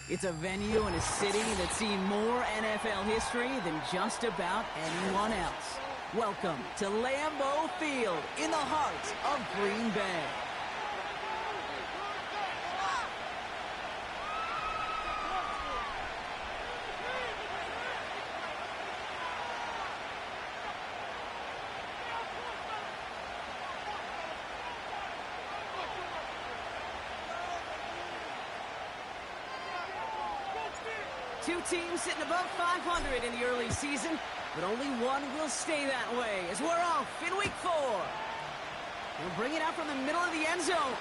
It's a venue and a city that's seen more NFL history than just about anyone else. Welcome to Lambeau Field in the heart of Green Bay. Two teams sitting above 500 in the early season, but only one will stay that way as we're off in week 4. They'll bring it out from the middle of the end zone.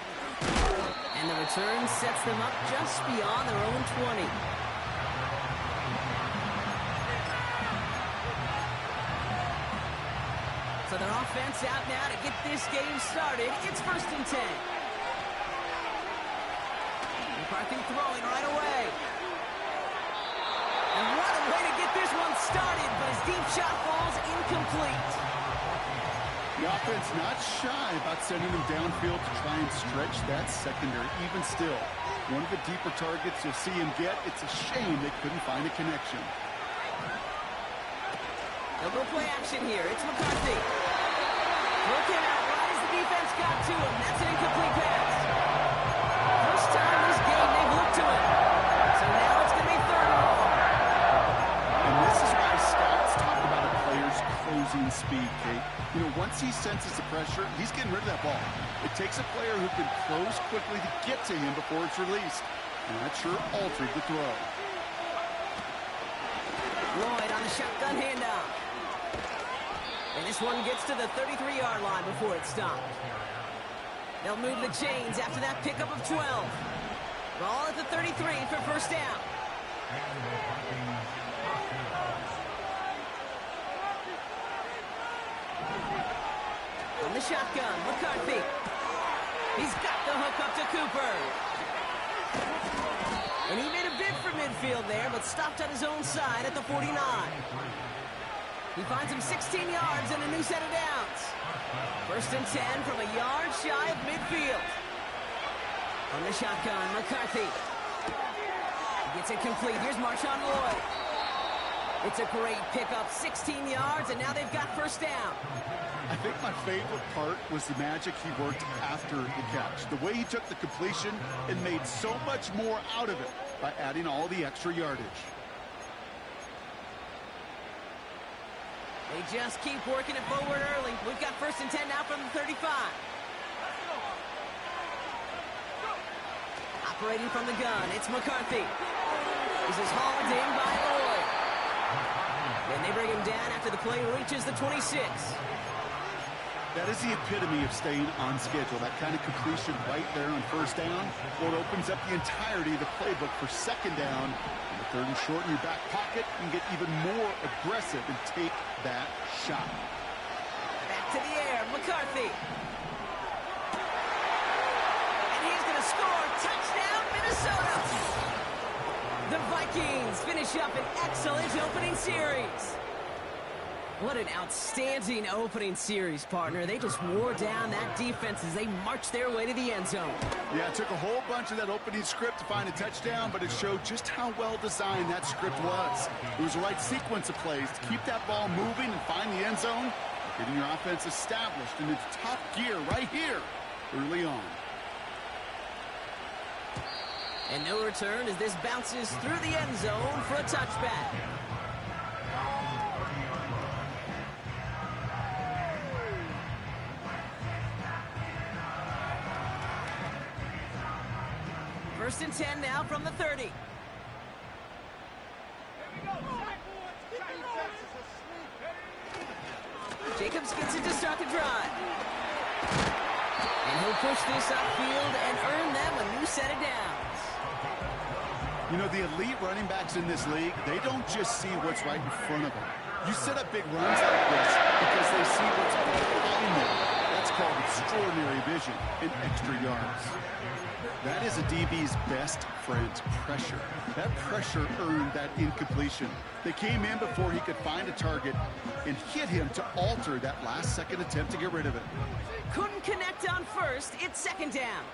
And the return sets them up just beyond their own 20. So their offense out now to get this game started. It's 1st and 10. McCarthy throwing right away. And what a way to get this one started, but his deep shot falls incomplete. The offense not shy about sending him downfield to try and stretch that secondary. Even still, one of the deeper targets you'll see him get. It's a shame they couldn't find a connection. They'll go play action here. It's McCarthy. Looking out right as the defense got to him. That's an incomplete pass. First time this game they've looked to him. So now it's going to be 3rd and long. And this is why scouts talk about a player's closing speed, Kate. You know, once he senses the pressure, he's getting rid of that ball. It takes a player who can close quickly to get to him before it's released. And that sure altered the throw. Lloyd on the shotgun handoff. And this one gets to the 33-yard line before it's stopped. They'll move the chains after that pickup of 12. Ball at the 33 for 1st down. On the shotgun, McCarthy. He's got the hook up to Cooper. And he made a bid for midfield there, but stopped on his own side at the 49. He finds him 16 yards and a new set of downs. 1st and 10 from a yard shy of midfield. On the shotgun, McCarthy. He gets it complete. Here's Marshawn Lloyd. It's a great pickup, 16 yards, and now they've got 1st down. I think my favorite part was the magic he worked after the catch. The way he took the completion and made so much more out of it by adding all the extra yardage. They just keep working it forward early. We've got 1st and 10 now from the 35. Operating from the gun, it's McCarthy. This is hauled in by Lloyd. And they bring him down after the play reaches the 26. That is the epitome of staying on schedule. That kind of completion right there on 1st down. Well, it opens up the entirety of the playbook for 2nd down. And the 3rd and short in your back pocket, you can get even more aggressive and take that shot. Back to the air, McCarthy. And he's going to score. Touchdown, Minnesota. The Vikings finish up an excellent opening series. What an outstanding opening series, partner. They just wore down that defense as they marched their way to the end zone. Yeah, it took a whole bunch of that opening script to find a touchdown, but it showed just how well designed that script was. It was the right sequence of plays to keep that ball moving and find the end zone, getting your offense established in its top gear right here early on. And no return as this bounces through the end zone for a touchback. First and 10 now from the 30. Jacobs gets it to start the drive. And he'll push this upfield and earn them a new set of downs. You know, the elite running backs in this league, they don't just see what's right in front of them. You set up big runs like this because they see what's behind them. That's called extraordinary vision and extra yards. That is a DB's best friend, pressure. That pressure earned that incompletion. They came in before he could find a target and hit him to alter that last-second attempt to get rid of it. Couldn't connect on 1st. It's 2nd down.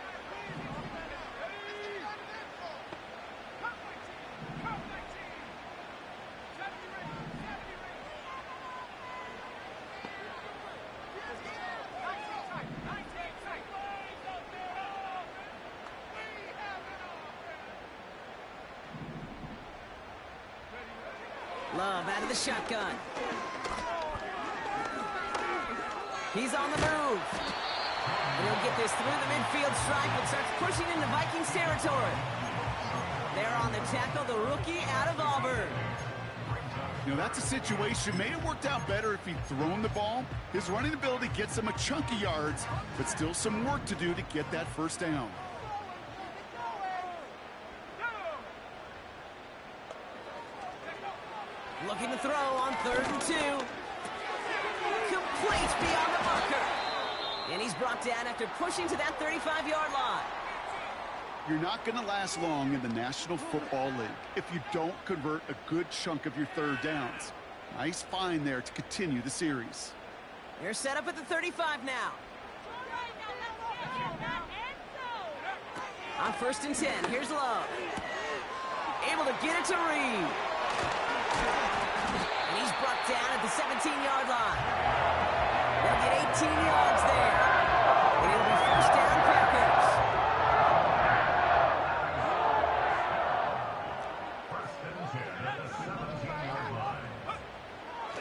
Love out of the shotgun. He's on the move. And he'll get this through the midfield stripe and starts pushing into Vikings territory. There on the tackle, the rookie out of Auburn. You know, that's a situation. May have worked out better if he'd thrown the ball. His running ability gets him a chunk of yards, but still some work to do to get that first down. Looking to throw on 3rd and 2. Complete beyond the marker. And he's brought down after pushing to that 35-yard line. You're not going to last long in the National Football League if you don't convert a good chunk of your third downs. Nice find there to continue the series. They're set up at the 35 now. On 1st and 10, here's Love. Able to get it to Reed. And he's brought down at the 17-yard line. They'll get 18 yards there. And it'll be first down, Packers.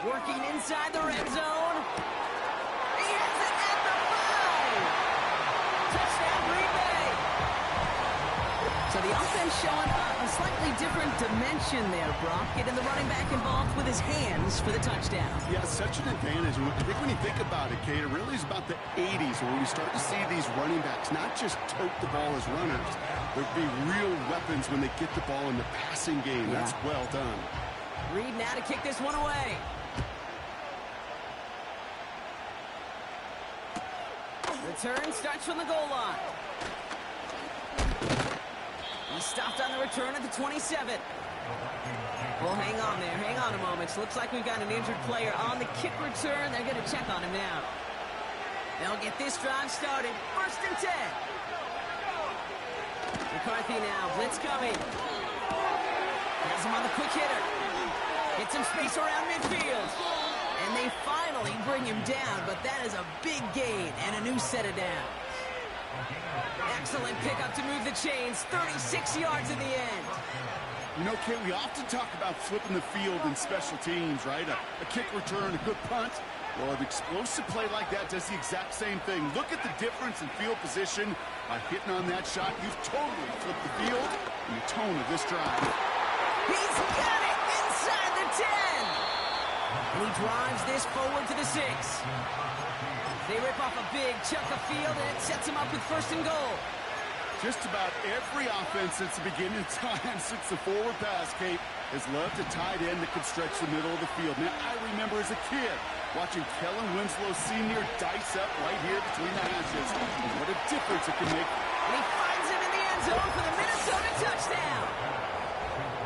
Working inside the red zone. He has it at the 5. Touchdown, Green Bay. So the offense showing a slightly different dimension there, Brock. Getting the running back involved with his hands for the touchdown. Yeah, such an advantage. I think when you think about it, Kate, it really is about the 80s where we start to see these running backs not just tote the ball as runners, but be real weapons when they get the ball in the passing game. Yeah. That's well done. Reed now to kick this one away. Return starts from the goal line. He's stopped on the return at the 27. Well, hang on there. Hang on a moment. Looks like we've got an injured player on the kick return. They're going to check on him now. They'll get this drive started. 1st and 10. McCarthy now. Blitz coming. Has him on the quick hitter. Get some space around midfield. And they finally bring him down, but that is a big gain and a new set of downs. Excellent pickup to move the chains. 36 yards in the end. You know, Kate, we often talk about flipping the field in special teams, right? A kick return, a good punt. Well, an explosive play like that does the exact same thing. Look at the difference in field position. By hitting on that shot, you've totally flipped the field and the tone of this drive. He's got it inside the 10. And he drives this forward to the 6. They rip off a big chunk of field, and it sets him up with 1st and goal. Just about every offense since the beginning of time, since the forward pass, Kate, has loved a tight end that can stretch the middle of the field. Now, I remember as a kid watching Kellen Winslow Sr. dice up right here between the hashes. And what a difference it can make. And he finds him in the end zone for the Minnesota touchdown.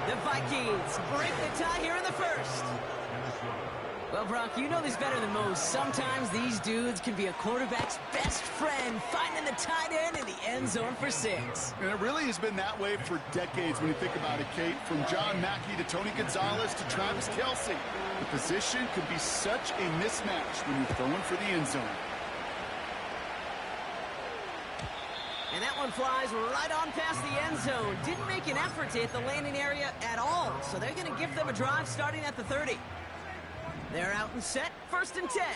The Vikings break the tie here in the 1st. Well, Brock, you know this better than most. Sometimes these dudes can be a quarterback's best friend, finding the tight end in the end zone for 6. And it really has been that way for decades when you think about it, Kate. From John Mackey to Tony Gonzalez to Travis Kelce. The position can be such a mismatch when you're throwing for the end zone. And that one flies right on past the end zone. Didn't make an effort to hit the landing area at all. So they're going to give them a drive starting at the 30. They're out and set. 1st and 10.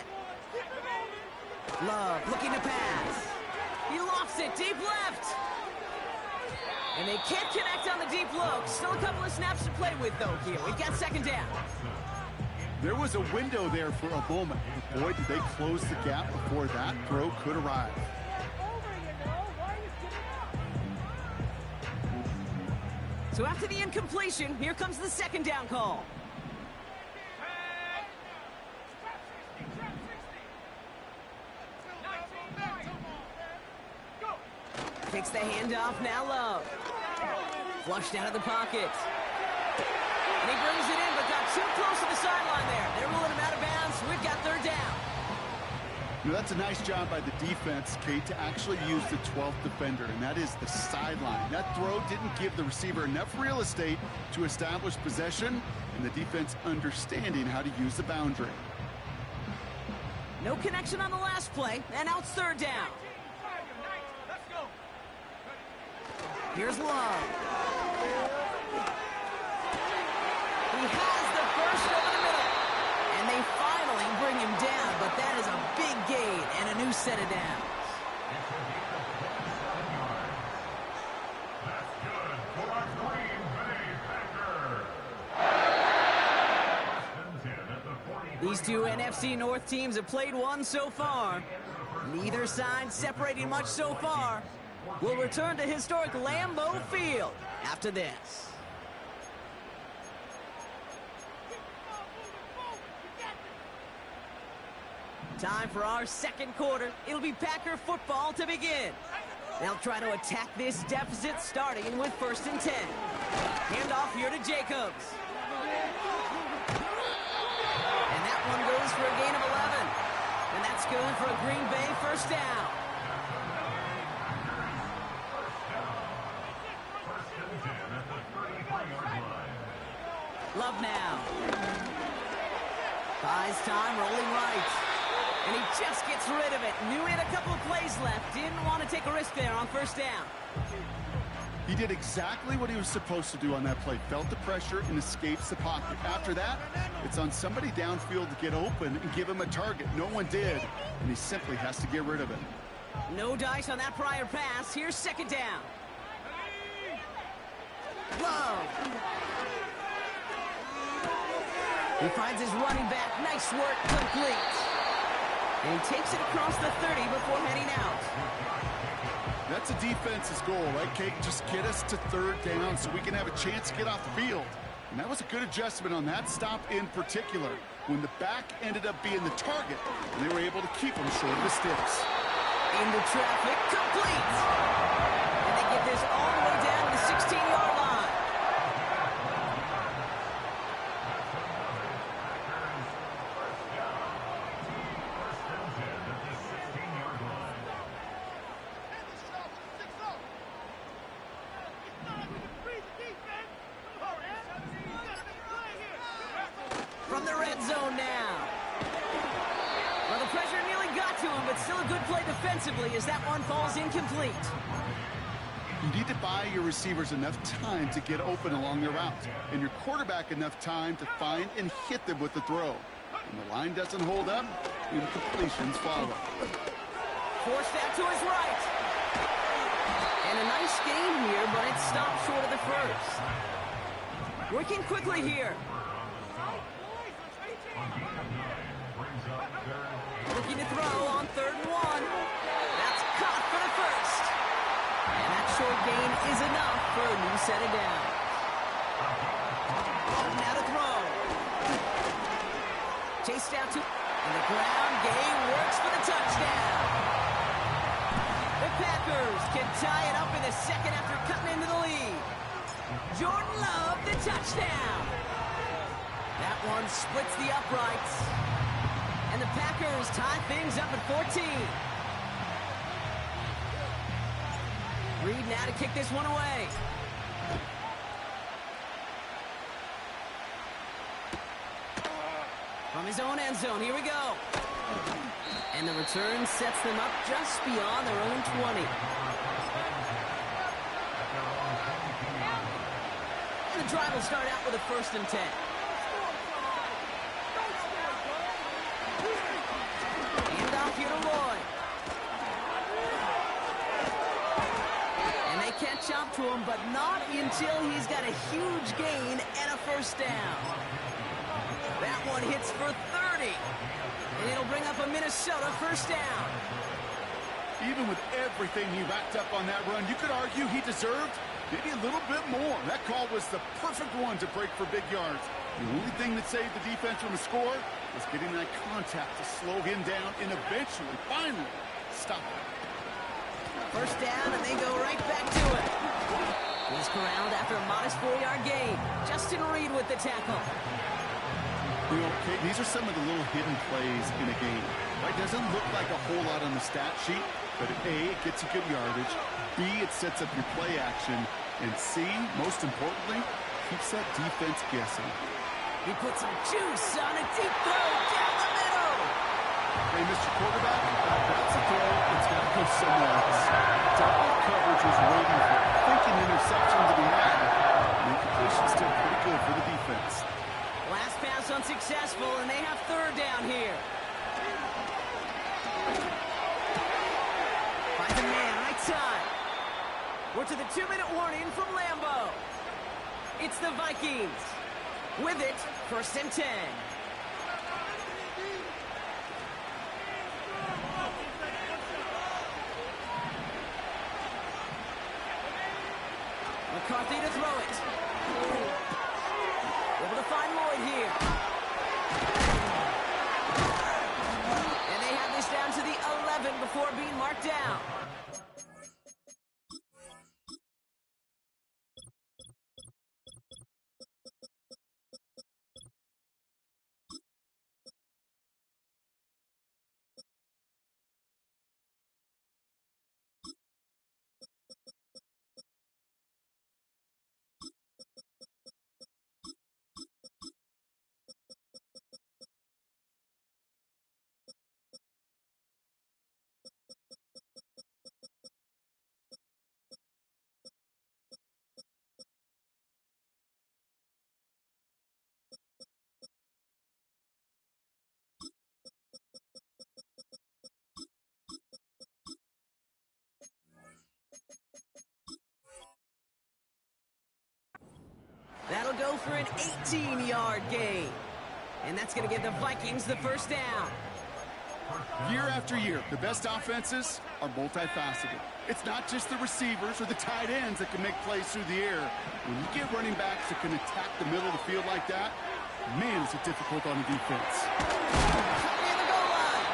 Love looking to pass. He lofts it deep left. And they can't connect on the deep look. Still a couple of snaps to play with, though, here. We've got 2nd down. There was a window there for a moment. But boy, did they close the gap before that throw could arrive. So after the incompletion, here comes the 2nd down call. Takes the handoff, now Love. Flushed out of the pocket. And he brings it in, but got too close to the sideline there. They're ruling him out of bounds. We've got 3rd down. You know, that's a nice job by the defense, Kate, to actually use the 12th defender, and that is the sideline. That throw didn't give the receiver enough real estate to establish possession, and the defense understanding how to use the boundary. No connection on the last play, and now it's 3rd down. Here's Love. He has the first down, but that is a big gain and a new set of downs. These two NFC North teams have played one so far. Neither side separating much so far. We'll return to historic Lambeau Field after this. Time for our second quarter. It'll be Packer football to begin. They'll try to attack this deficit starting with 1st and 10. Handoff here to Jacobs. And that one goes for a gain of 11. And that's good for a Green Bay 1st down. Love now. Buys time, rolling right. And he just gets rid of it. Knew he had a couple of plays left. Didn't want to take a risk there on 1st down. He did exactly what he was supposed to do on that play. Felt the pressure and escapes the pocket. After that, it's on somebody downfield to get open and give him a target. No one did, and he simply has to get rid of it. No dice on that prior pass. Here's 2nd down. Love. He finds his running back. Nice work, complete. And he takes it across the 30 before heading out. That's a defense's goal, right, Kate? Just get us to 3rd down so we can have a chance to get off the field. And that was a good adjustment on that stop in particular, when the back ended up being the target, and they were able to keep him short of the sticks. Into traffic, complete. And they get this all the way down to the 16-yard line. From the red zone now. Well, the pressure nearly got to him, but still a good play defensively as that one falls incomplete. You need to buy your receivers enough time to get open along their route, and your quarterback enough time to find and hit them with the throw. When the line doesn't hold up, incompletions follow. Forced out to his right. And a nice gain here, but it stopped short of the 1st. Working quickly here. Looking to throw on 3rd and 1. That's caught for the 1st. And that short gain is enough for a new set of downs. Now to throw. Chased out to, and the ground game works for the touchdown. The Packers can tie it up in the 2nd after cutting into the lead. Jordan Love, the touchdown. That one splits the uprights. And the Packers tie things up at 14. Reed now to kick this one away. From his own end zone, here we go. And the return sets them up just beyond their own 20. And the drive will start out with a 1st and 10. Here to Lloyd. And they catch up to him, but not until he's got a huge gain and a 1st down. That one hits for 30. And it'll bring up a Minnesota 1st down. Even with everything he racked up on that run, you could argue he deserved maybe a little bit more. That call was the perfect one to break for big yards. The only thing that saved the defense from a score was getting that contact to slow him down and eventually, finally, stop him. 1st down, and they go right back to it. He's corralled after a modest 4-yard gain. Justin Reed with the tackle. You know, Kate, these are some of the little hidden plays in a game. Right? Doesn't look like a whole lot on the stat sheet, but A, it gets you good yardage. B, it sets up your play action. And C, most importantly, keeps that defense guessing. He puts some juice on a deep throw down the middle. Hey, Mr. Quarterback, that's a throw. It's got to go somewhere else. Double coverage was waiting for a freaking interception to be had. The completion's still pretty good for the defense. Last pass unsuccessful, and they have 3rd down here. We're to the 2-minute warning from Lambeau. It's the Vikings. With it, 1st and 10. McCarthy to throw it. Able to find Lloyd here. And they have this down to the 11 before being marked down. That'll go for an 18-yard gain. And that's going to give the Vikings the 1st down. Year after year, the best offenses are multifaceted. It's not just the receivers or the tight ends that can make plays through the air. When you get running backs that can attack the middle of the field like that, man, is it difficult on the defense. Near the goal line.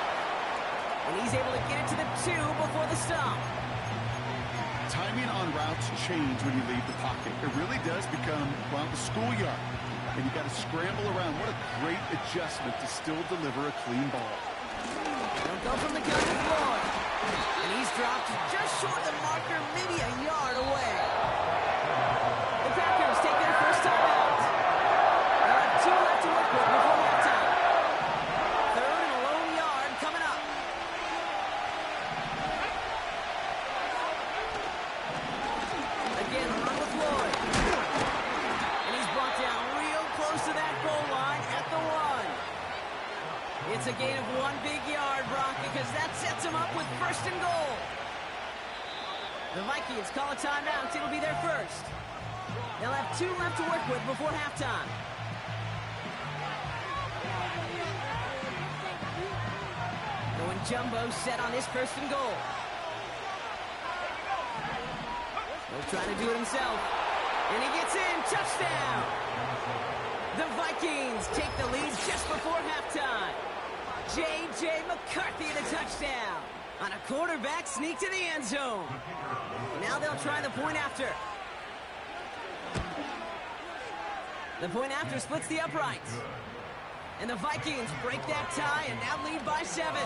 And he's able to get it to the 2 before the stop. Timing on routes change when you leave the pocket. It really does become, well, the schoolyard. And you got to scramble around. What a great adjustment to still deliver a clean ball. They'll go from the gun to Lloyd. And he's dropped just short of the marker, maybe a yard away. The Packers take their first time out. They'll have 2 left to work with before halftime. 3rd and a lone yard coming up. Again, run with Lloyd. And he's brought down real close to that goal line at the 1. It's a gain of 1 big yard, Brock, because that sets him up with 1st and goal. The Vikings call a timeout. It'll be their first. They'll have 2 left to work with before halftime. Going jumbo set on his 1st and goal. He'll try to do it himself. And he gets in. Touchdown! The Vikings take the lead just before halftime. J.J. McCarthy the touchdown on a quarterback sneak to the end zone. Now they'll try the point after. The point after splits the uprights. And the Vikings break that tie and now lead by 7.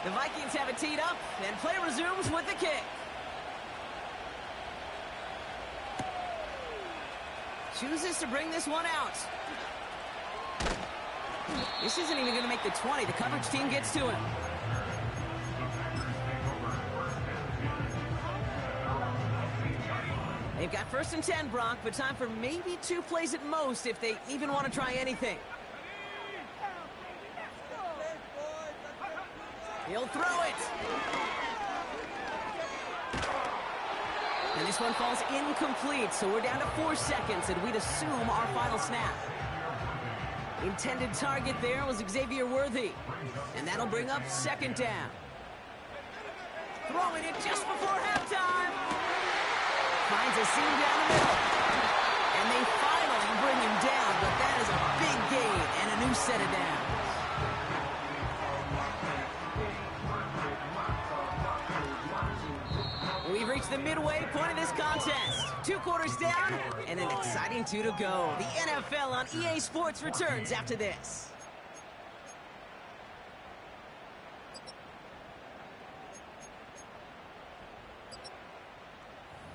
The Vikings have it teed up and play resumes with the kick. Chooses to bring this one out. This isn't even going to make the 20. The coverage team gets to him. They've got 1st and 10, Brock, but time for maybe 2 plays at most if they even want to try anything. He'll throw it. And this one falls incomplete, so we're down to 4 seconds, and we'd assume our final snap. Intended target there was Xavier Worthy, and that'll bring up 2nd down. Throwing it just before halftime. Finds a seam down the middle. And they finally bring him down, but that is a big gain and a new set of downs. We've reached the midway point of this contest. 2 quarters down and an exciting 2 to go. The NFL on EA Sports returns after this.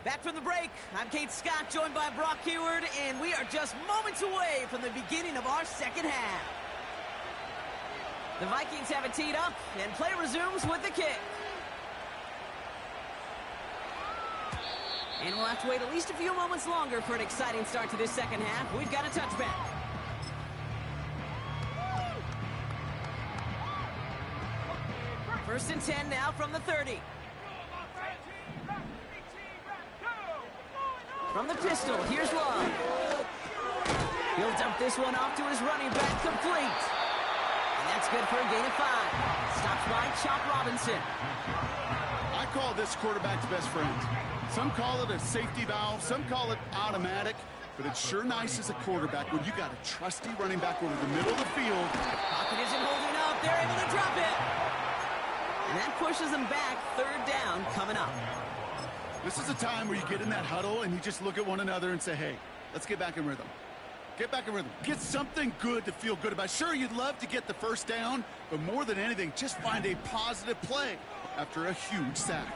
Back from the break, I'm Kate Scott, joined by Brock Heward, and we are just moments away from the beginning of our 2nd half. The Vikings have it teed up, and play resumes with the kick. And we'll have to wait at least a few moments longer for an exciting start to this 2nd half. We've got a touchback. First and 10 now from the 30. From the pistol, here's Love. He'll dump this one off to his running back, complete. And that's good for a gain of 5. Stops by Chop Robinson. I call this quarterback's best friend. Some call it a safety valve, some call it automatic, but it's sure nice as a quarterback when you got a trusty running back over the middle of the field. Pocket isn't holding up. They're able to drop it. And that pushes them back. Third down coming up. This is a time where you get in that huddle and you just look at one another and say, hey, let's get back in rhythm. Get back in rhythm. Get something good to feel good about. Sure, you'd love to get the first down, but more than anything, just find a positive play after a huge sack.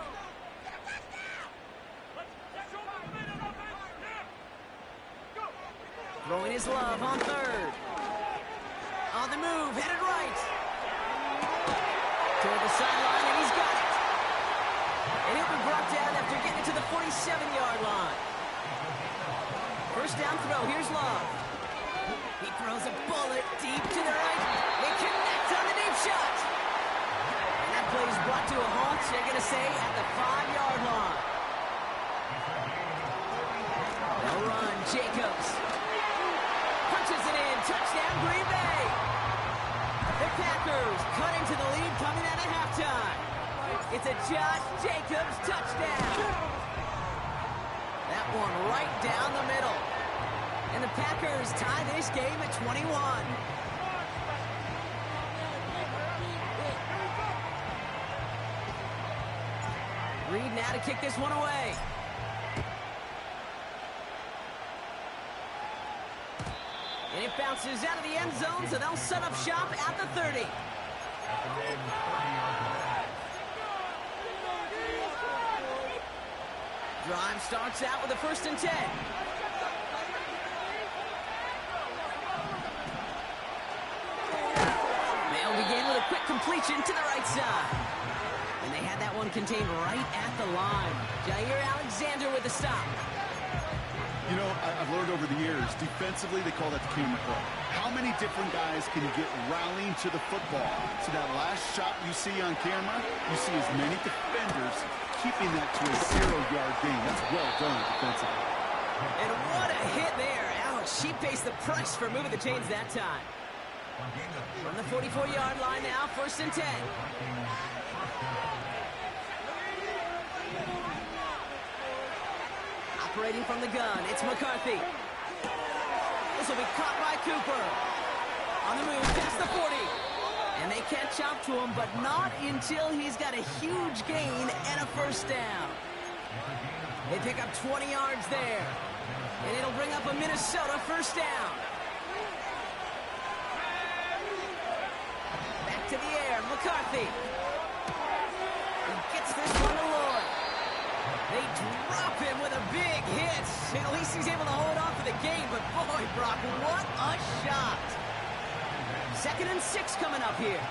Throwing his Love on third. On the move, headed right. Toward the sideline, and he's got it. And he'll be brought down after getting to the 47-yard line. First down throw, here's Love. He throws a bullet deep to the right. They connect on the deep shot. And that play is brought to a halt, they're going to say, at the 5-yard line. They'll run, Jacobs. Punches it in, touchdown Green Bay. The Packers cutting to the lead coming out of halftime. It's a Josh Jacobs touchdown. That one right down the middle. And the Packers tie this game at 21. Reed now to kick this one away. And it bounces out of the end zone, so they'll set up shop at the 30. Drive starts out with a first and 10. They'll begin with a quick completion to the right side. And they had that one contained right at the line. Jair Alexander with the stop. You know, I've learned over the years, defensively, they call that the camera play. How many different guys can you get rallying to the football? So that last shot you see on camera, you see as many defenders keeping that to a 0-yard gain. That's well done defensively. And what a hit there. Ouch, she pays the price for moving the chains that time. From the 44-yard line now, first and 10. Operating from the gun, it's McCarthy. This will be caught by Cooper. On the move, past the 40. And they can't chop to him, but not until he's got a huge gain and a first down. They pick up 20 yards there. And it'll bring up a Minnesota first down. Back to the air, McCarthy. He gets this one to Lloyd. They drop him with a big hit. At least he's able to hold on for the game, but boy, Brock, what a shot. 2nd and 6 coming up here.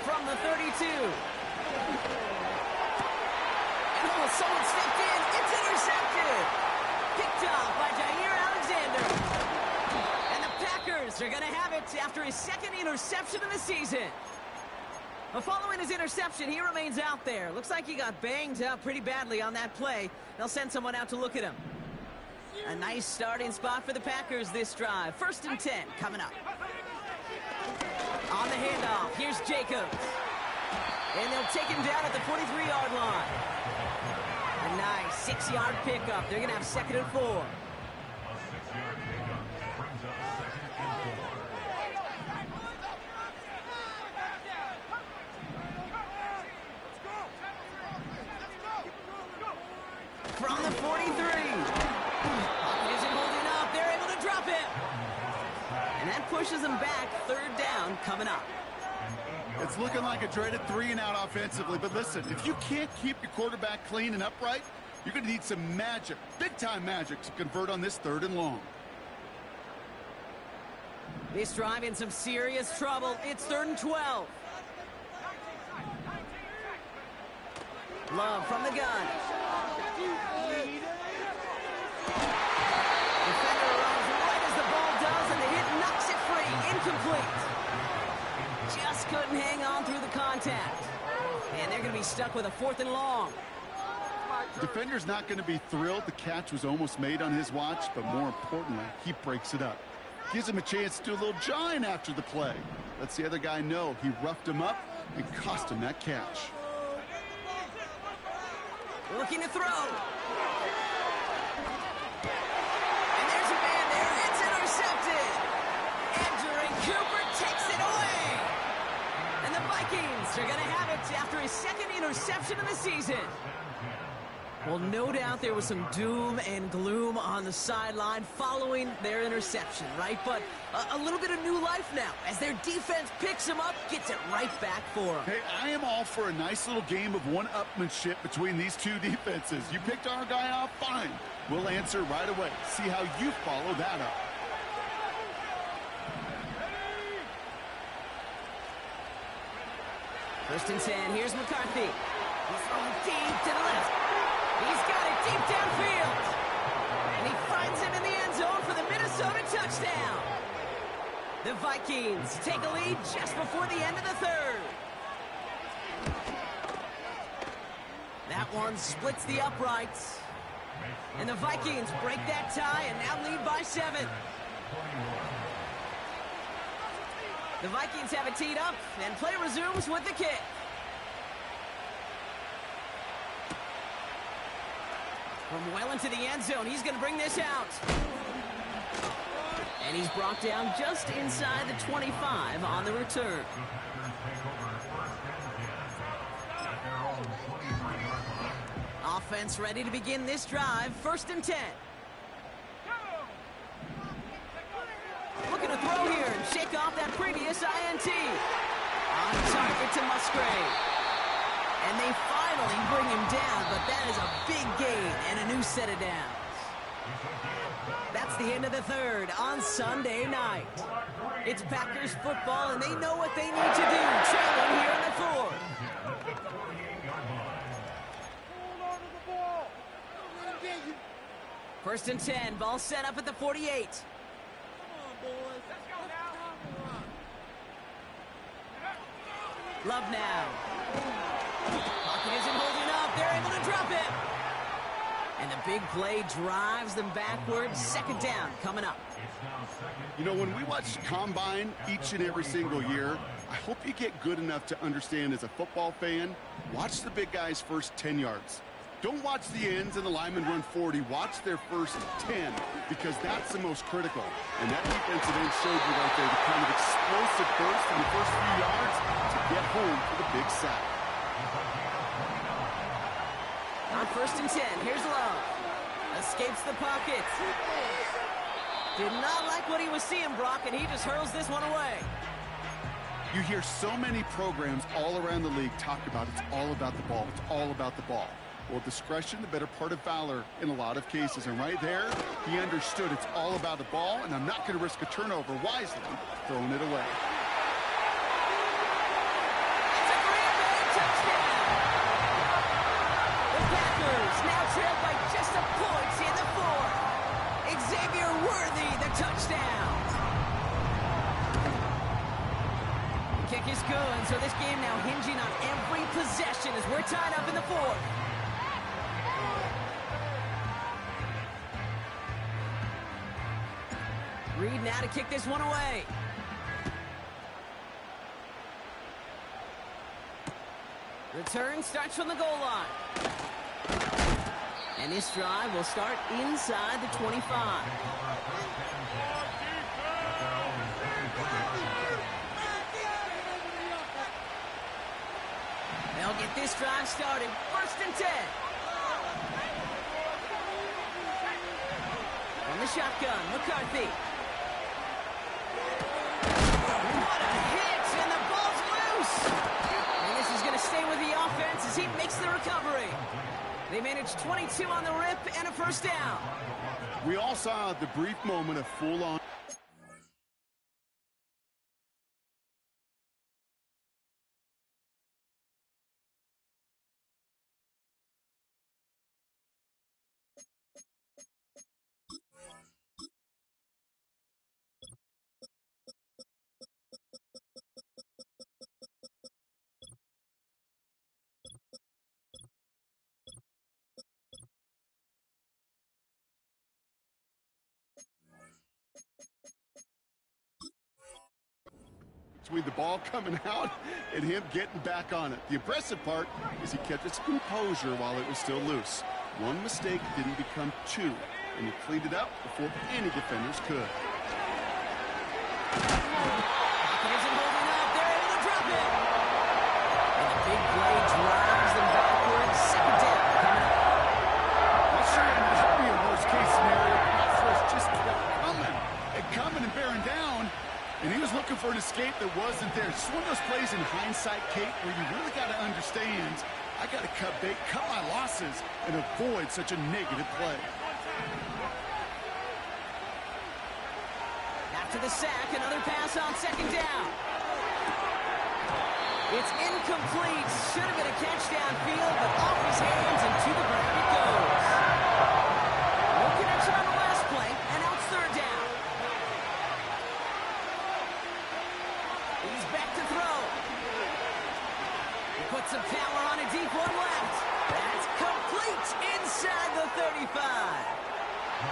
From the 32. And oh, someone stepped in. It's intercepted. Picked up by Jair Alexander. And the Packers are going to have it after his 2nd interception of the season. But following his interception, he remains out there. Looks like he got banged up pretty badly on that play. They'll send someone out to look at him. A nice starting spot for the Packers this drive. 1st and 10 coming up. On the handoff, here's Jacobs. And they'll take him down at the 43-yard line. A nice 6-yard pickup. They're going to have 2nd and 4. From the 43. Pocket isn't holding up. They're able to drop it. And that pushes them back. 3rd down coming up. It's looking like a dreaded 3-and-out offensively, but listen, if you can't keep your quarterback clean and upright, you're going to need some magic, big-time magic, to convert on this 3rd and long. This drive in some serious trouble. It's 3rd and 12. Love from the gun. Defender runs right as the ball does, and the he's stuck with a 4th and long. The defender's not going to be thrilled the catch was almost made on his watch, but more importantly, he breaks it up. Gives him a chance to do a little jawing after the play. Lets the other guy know he roughed him up and cost him that catch. Looking to throw. And there's a man there. It's intercepted. Andrew Cooper takes it away. And the Vikings are going to have it after his 2nd interception of the season. Well, no doubt there was some doom and gloom on the sideline following their interception, right? But a little bit of new life now as their defense picks them up, gets it right back for them. Hey, I am all for a nice little game of one-upmanship between these two defenses. You picked our guy off, fine. We'll answer right away. See how you follow that up. First and 10, here's McCarthy. He's throwing deep to the left. He's got it deep downfield. And he finds him in the end zone for the Minnesota touchdown. The Vikings take a lead just before the end of the 3rd. That one splits the uprights. And the Vikings break that tie and now lead by 7. The Vikings have it teed up, and play resumes with the kick. From well into the end zone, he's going to bring this out. And he's brought down just inside the 25 on the return. Offense ready to begin this drive. First and 10. Looking to throw here and shake off that previous INT. On target to Musgrave. And they finally bring him down, but that is a big gain and a new set of downs. That's the end of the 3rd on Sunday night. It's Packers football, and they know what they need to do, trailing here in the 4th. First and 10, ball set up at the 48. Love now. Pocket isn't holding up. They're able to drop it. And the big play drives them backwards. 2nd down coming up. You know, when we watch Combine each and every single year, I hope you get good enough to understand as a football fan, watch the big guys' first 10 yards. Don't watch the ends and the linemen run 40. Watch their first 10, because that's the most critical. And that defensive end showed you right there the kind of explosive burst in the first few yards to get home for the big sack. On first and 10, here's Love. Escapes the pocket. Did not like what he was seeing, Brock, and he just hurls this one away. You hear so many programs all around the league talk about it's all about the ball. It's all about the ball. Well, discretion, the better part of valor in a lot of cases. And right there, he understood it's all about the ball, and I'm not going to risk a turnover wisely, throwing it away. It's a Green Bay touchdown. The Packers now trail by just a point in the 4th. Xavier Worthy, the touchdown. The kick is good, so this game now hinging on every possession as we're tied up in the 4th. Reed now to kick this one away. Return starts from the goal line. And this drive will start inside the 25. They'll get this drive started. First and 10. From the shotgun, McCarthy. What a hit, and the ball's loose. And this is going to stay with the offense as he makes the recovery. They managed 22 on the rip and a first down. We all saw the brief moment of full-on between the ball coming out and him getting back on it. The impressive part is he kept his composure while it was still loose. One mistake didn't become two, and he cleaned it up before any defenders could. Isn't holding up. They're able to drop it. And the big play drives them backwards. Second down coming up. Well, sure, it might be a worst-case scenario. Phosphorus just kept coming and bearing down, and he was looking for an escape that wasn't there. It's one of those plays in hindsight, Kate, where you really got to understand, I got to cut bait, cut my losses, and avoid such a negative play. After the sack, another pass on second down. It's incomplete. Should have been a catch downfield, but off his hands and to the ground it goes. No connection on the last play, and now it's third down. He's back to throw. He puts some power on a deep one left. That's complete inside the 35.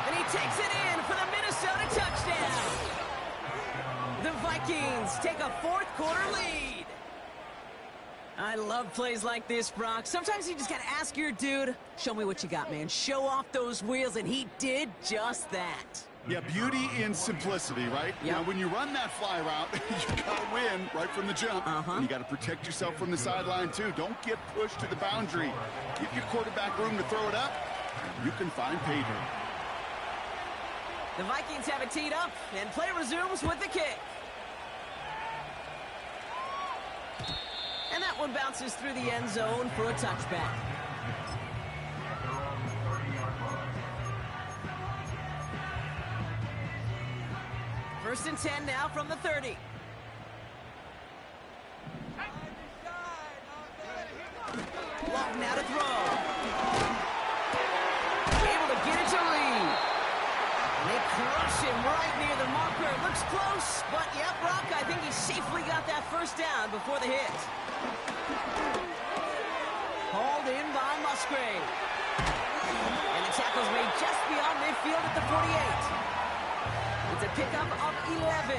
And he takes it in for the Minnesota touchdown. The Vikings take a fourth-quarter lead. I love plays like this, Brock. Sometimes you just got to ask your dude, show me what you got, man. Show off those wheels, and he did just that. Yeah, beauty in simplicity, right? Yep. Now, when you run that fly route, you got to win right from the jump. And you got to protect yourself from the sideline, too. Don't get pushed to the boundary. Give your quarterback room to throw it up. You can find pay dirt. The Vikings have it teed up, and play resumes with the kick. And that one bounces through the end zone for a touchback. First and 10 now from the 30. Long now to throw. Able to get it to Lee. And they crush him right near the marker. Looks close, but yeah, Brock, I think he safely got that first down before the hit. Hauled in by Musgrave. And the tackle's made just beyond midfield at the 48. It's a pickup of 11.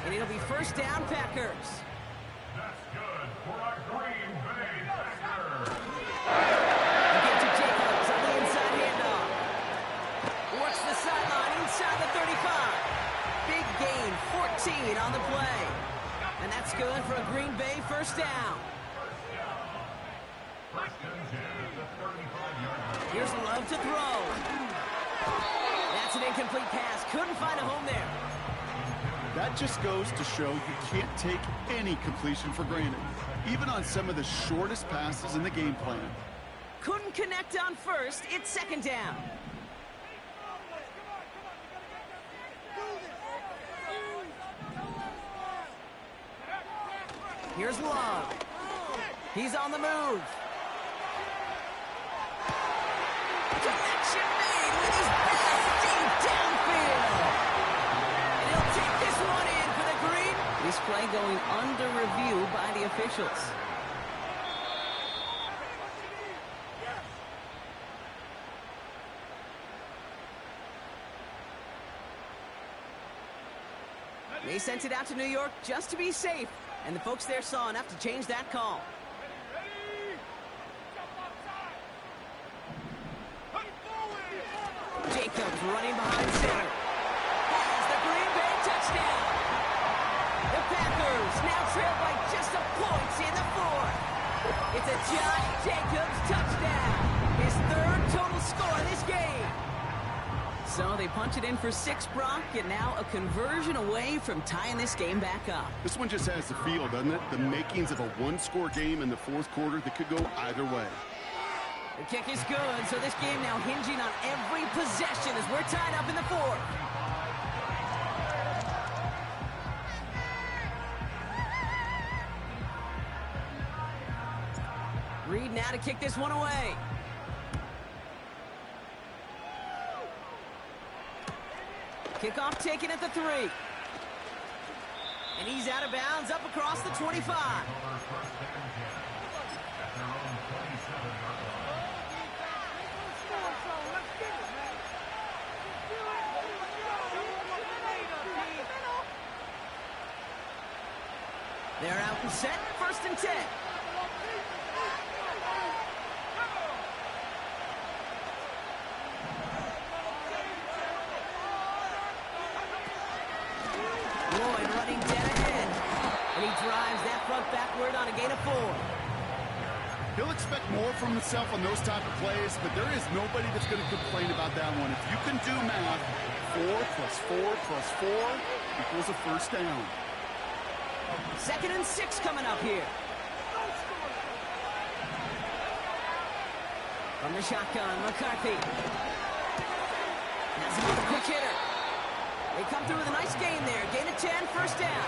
And it'll be first down, Packers. That's good for a Green Bay Packer. Again to Jacobs on the inside handoff. Works the sideline inside the 35. Big gain, 14 on the play. And that's good for a Green Bay first down. Here's Love to throw. That's an incomplete pass. Couldn't find a home there. That just goes to show you can't take any completion for granted, even on some of the shortest passes in the game plan. Couldn't connect on first. It's second down. Here's Love. He's on the move. Connection made with his best deep downfield. And he'll take this one in for the Green. This play going under review by the officials. They sent it out to New York just to be safe, and the folks there saw enough to change that call. Jacobs running behind center. Has the Green Bay touchdown. The Packers now trail by just a point in the fourth. It's a Josh Jacobs touchdown. His third total score in this game. So they punch it in for 6, Brock, and now a conversion away from tying this game back up. This one just has the feel, doesn't it? The makings of a one-score game in the fourth quarter that could go either way. The kick is good, so this game now hinging on every possession as we're tied up in the fourth. Reed now to kick this one away. Kickoff taken at the 3. And he's out of bounds up across the 25. They're out and set, 1st and 10. Lloyd running dead ahead. And he drives that front backward on a gain of 4. He'll expect more from himself on those type of plays, but there is nobody that's going to complain about that one. If you can do math, 4 plus 4 plus 4 equals a 1st down. 2nd and 6 coming up here. From the shotgun, McCarthy. That's another quick hitter. They come through with a nice gain there. Gain of 10, 1st down.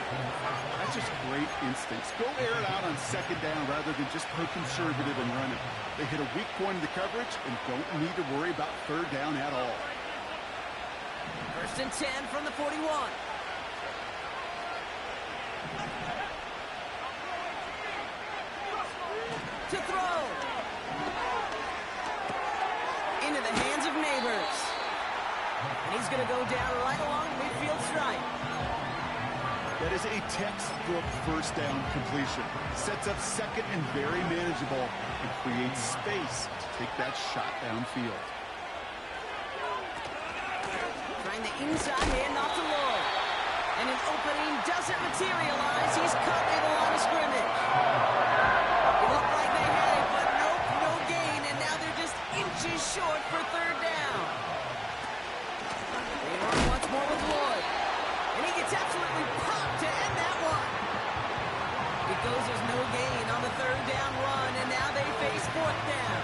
That's just great instincts. Go air it out on 2nd down rather than just play conservative and run it. They hit a weak point in the coverage and don't need to worry about 3rd down at all. 1st and 10 from the 41. To throw. Into the hands of Neighbors. And he's going to go down right along the midfield stripe. That is a textbook 1st down completion. Sets up 2nd and very manageable and creates space to take that shot downfield. Trying the inside handoff to Lloyd. And an opening doesn't materialize. He's caught at the line of scrimmage. It looked like they had it, but nope, no gain. And now they're just inches short for 3rd down. They run once more with Lloyd. And he gets absolutely popped to end that one. It goes as no gain on the 3rd down run, and now they face 4th down.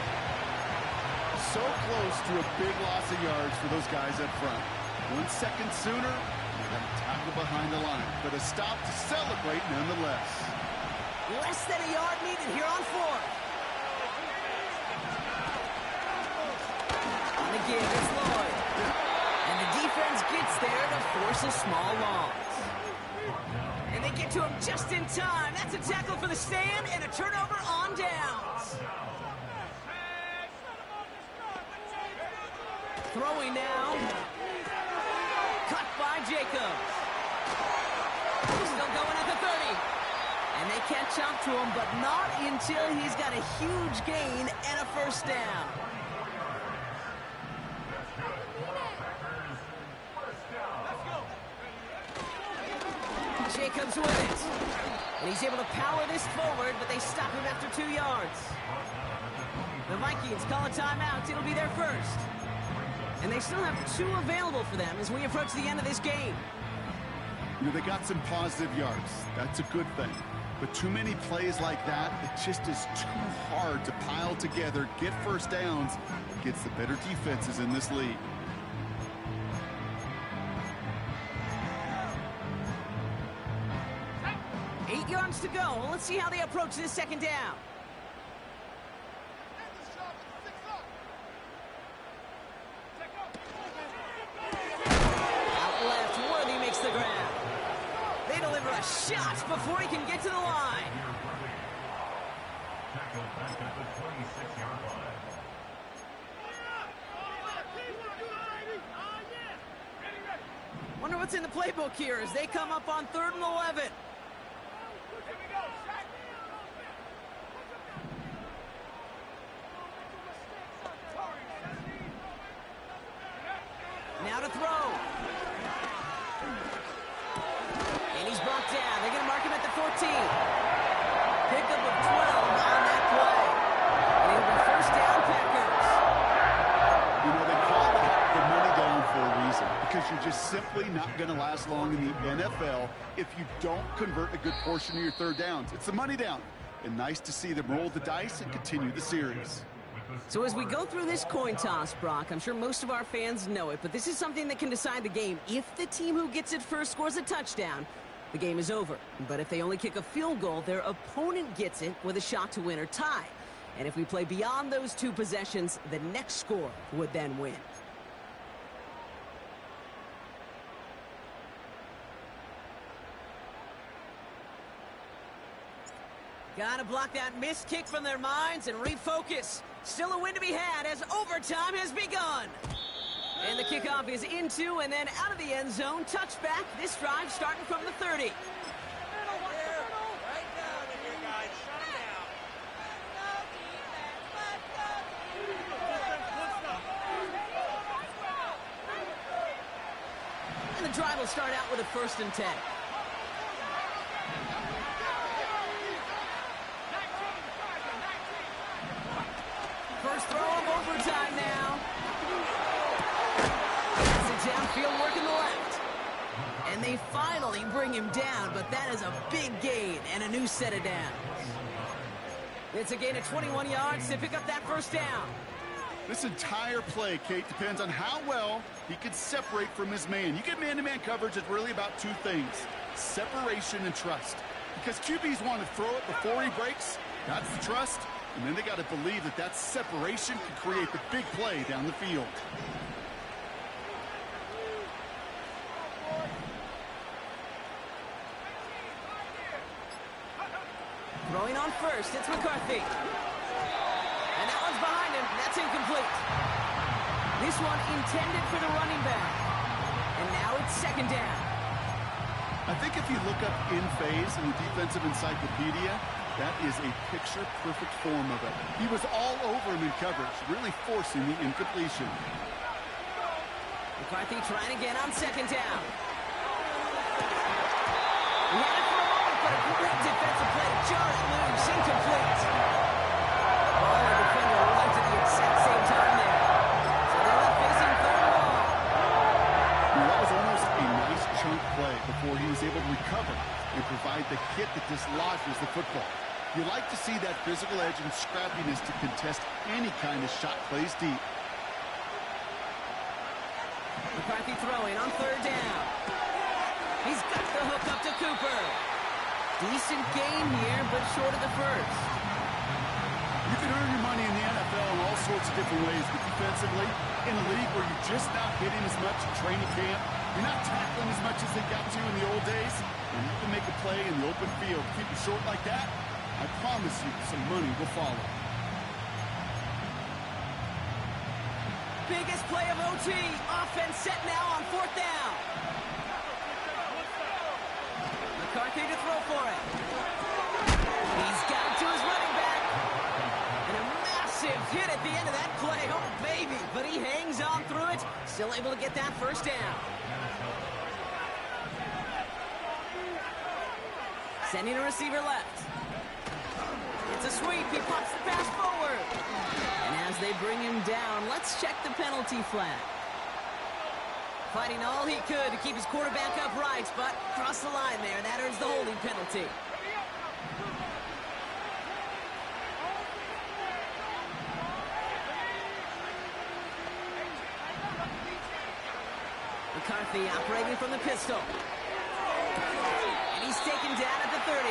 So close to a big loss of yards for those guys up front. 1 second sooner, they got to tackle behind the line. But a stop to celebrate nonetheless. Less than a yard needed here on 4th. On the give, it's Lloyd. And the defense gets there to force a small loss. And they get to him just in time. That's a tackle for the stand and a turnover on downs. Throwing now. Cut by Jacobs. Still going at the 30. And they catch up to him, but not until he's got a huge gain and a 1st down. Jacobs with it. And he's able to power this forward, but they stop him after 2 yards. The Vikings call a timeout. It'll be their 1st. And they still have 2 available for them as we approach the end of this game. You know, they got some positive yards. That's a good thing. But too many plays like that, it just is too hard to pile together, get 1st downs against the better defenses in this league. Eight yards to go. Let's see how they approach this 2nd down. Out left, Worthy makes the grab. They deliver a shot before he can get to the line. Tackled back at the 26-yard line. Wonder what's in the playbook here as they come up on 3rd and 11. Now to throw. And he's brought down. They're going to mark him at the 14. Pickup of 12 on that play. And it'll be 1st down, Packers. You know, they call the money down for a reason, because you're just simply not going to last long in the NFL if you don't convert a good portion of your 3rd downs. It's the money down. And nice to see them roll the dice and continue the series. So as we go through this coin toss, Brock, I'm sure most of our fans know it, but this is something that can decide the game. If the team who gets it first scores a touchdown, the game is over. But if they only kick a field goal, their opponent gets it with a shot to win or tie. And if we play beyond those 2 possessions, the next score would then win. Gotta block that missed kick from their minds and refocus. Still a win to be had as overtime has begun. And the kickoff is into and then out of the end zone. Touchback. This drive starting from the 30. And the drive will start out with a 1st and 10. First throw of overtime now. That's a downfield work in the left. And they finally bring him down, but that is a big gain and a new set of downs. It's a gain of 21 yards to pick up that 1st down. This entire play, Kate, depends on how well he can separate from his man. You get man-to-man coverage, it's really about 2 things: separation and trust. Because QBs want to throw it before he breaks. That's the trust. And then they got to believe that that separation can create the big play down the field. Throwing on 1st, it's McCarthy. And that one's behind him. That's incomplete. This one intended for the running back. And now it's 2nd down. I think if you look up in phase in the defensive encyclopedia, that is a picture-perfect form of it. He was all over him in coverage, really forcing the incompletion. McCarthy trying again on 2nd down. He had it for a moment, but a great defensive play to jar it loose, incomplete. Ball and defender arrived at the exact same time there. So they're left facing 3rd and long. That was almost a nice chunk play before he was able to recover and provide the hit that dislodges the football. You like to see that physical edge and scrappiness to contest any kind of shot plays deep. McCarthy throwing on 3rd down. He's got the hook up to Cooper. Decent gain here, but short of the 1st. You can earn your money in the NFL in all sorts of different ways, but defensively, in a league where you're just not hitting as much in training camp, you're not tackling as much as they got to in the old days, and you can make a play in the open field. Keep it short like that, I promise you some money will follow. Biggest play of OT. Offense set now on 4th down. McCarthy to throw for it. He's got it to his running back. And a massive hit at the end of that play. Oh, baby. But he hangs on through it. Still able to get that 1st down. Sending a receiver left. It's a sweep. He pops the pass forward. And as they bring him down, let's check the penalty flag. Fighting all he could to keep his quarterback upright, but crossed the line there. That earns the holding penalty. McCarthy operating from the pistol. And he's taken down at the 30.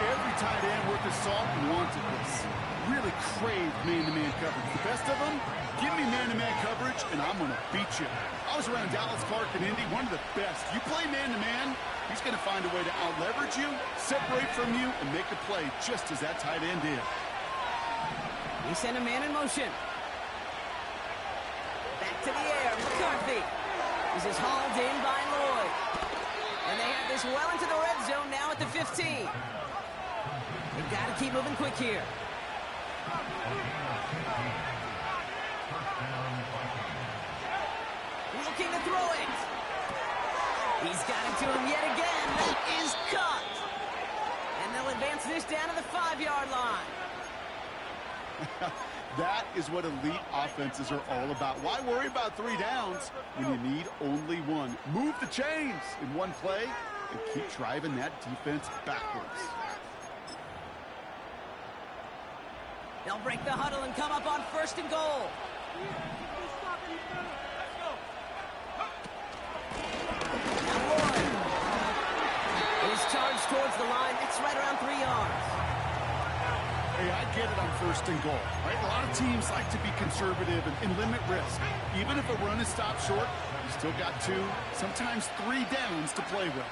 Every tight end worth his salt wanted this. Really craved man-to-man coverage. The best of them, give me man-to-man coverage, and I'm going to beat you. I was around Dallas, Clark, and Indy, one of the best. You play man-to-man, he's going to find a way to out-leverage you, separate from you, and make a play just as that tight end did. He sent a man in motion. Back to the air, McCarthy. This is hauled in by Lloyd. And they have this well into the red zone now at the 15. They've got to keep moving quick here. Looking to throw it. He's got it to him yet again. That is cut. And they'll advance this down to the 5-yard line. That is what elite offenses are all about. Why worry about 3 downs when you need only 1? Move the chains in one play and keep driving that defense backwards. They'll break the huddle and come up on 1st and goal. Now Lloyd is charged towards the line. It's right around 3 yards. Hey, I get it on 1st and goal, right? A lot of teams like to be conservative and limit risk. Even if a run is stopped short, you still got 2, sometimes 3 downs to play with.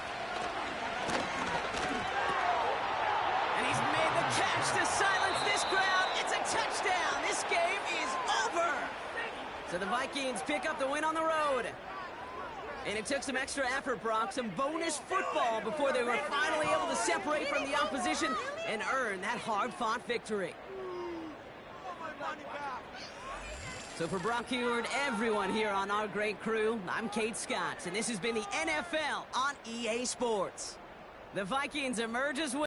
And he's made the catch to silence this crowd. It's a touchdown. This game is over. So the Vikings pick up the win on the road. And it took some extra effort, Brock, some bonus football before they were finally able to separate from the opposition and earn that hard-fought victory. So for Brock Heward, everyone here on our great crew, I'm Kate Scott, and this has been the NFL on EA Sports. The Vikings emerge as winners.